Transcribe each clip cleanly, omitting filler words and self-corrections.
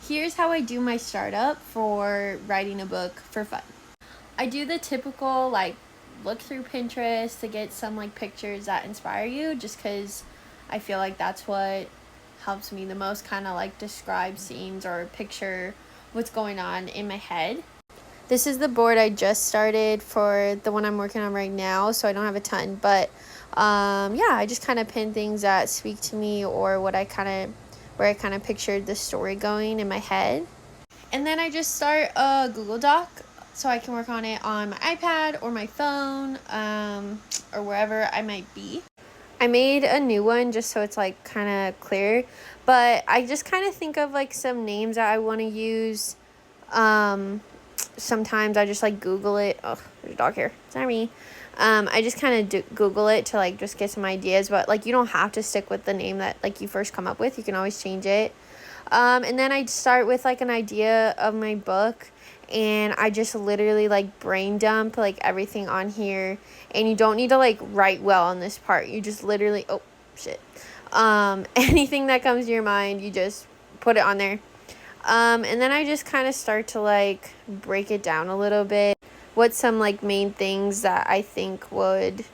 Here's how I do my startup for writing a book for fun. I do the typical look through Pinterest to get some pictures that inspire you, just because I feel like that's what helps me the most, kind of describe scenes or picture what's going on in my head. This is the board I just started for the one I'm working on right now, so I don't have a ton, but yeah, I just kind of pin things that speak to me or where I kind of pictured the story going in my head. And then I just start a Google Doc so I can work on it on my iPad or my phone, or wherever I might be. I made a new one just so it's kind of clear, but I just kind of think of some names that I want to use. Sometimes I just Google it. Oh, there's a dog here. Sorry. I just kind of Google it to just get some ideas, but you don't have to stick with the name that you first come up with. You can always change it. And then I start with an idea of my book, and I just literally brain dump everything on here. And you don't need to write well on this part. You just literally, oh shit, anything that comes to your mind, you just put it on there. And then I just kind of start to break it down a little bit. What's some main things that I think would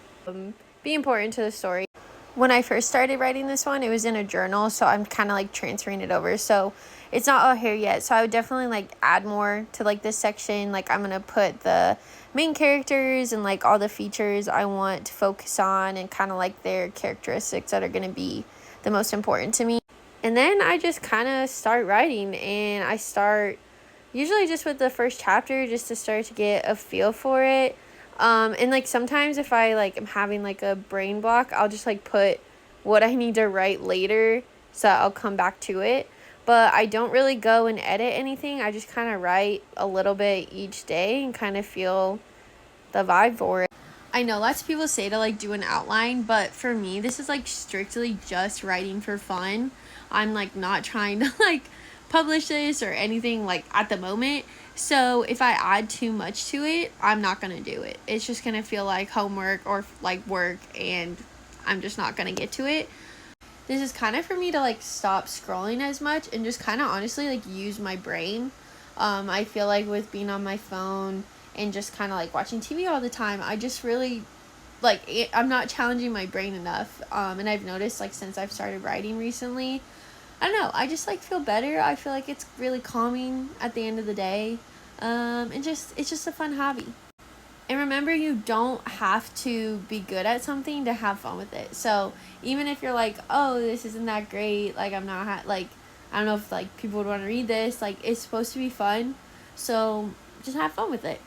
be important to the story. When I first started writing this one, it was in a journal, so I'm kind of transferring it over. So it's not all here yet. So I would definitely add more to this section. I'm going to put the main characters and all the features I want to focus on and kind of their characteristics that are going to be the most important to me. And then I just kind of start writing, and I start usually just with the first chapter just to start to get a feel for it. And sometimes if I am having a brain block, I'll just put what I need to write later, so I'll come back to it. But I don't really go and edit anything. I just kind of write a little bit each day and kind of feel the vibe for it. I know lots of people say to do an outline, but for me this is strictly just writing for fun. I'm not trying to publish this or anything at the moment. So if I add too much to it, I'm not going to do it. It's just going to feel like homework or work, and I'm just not going to get to it. This is kind of for me to stop scrolling as much and just kind of honestly use my brain. I feel with being on my phone and just kind of watching TV all the time, I just really I'm not challenging my brain enough. And I've noticed since I've started writing recently, I don't know, I just feel better. I feel it's really calming at the end of the day. And it's just a fun hobby. And remember, you don't have to be good at something to have fun with it. So even if you're oh, this isn't that great, I'm not I don't know if people would want to read this, it's supposed to be fun. So just have fun with it.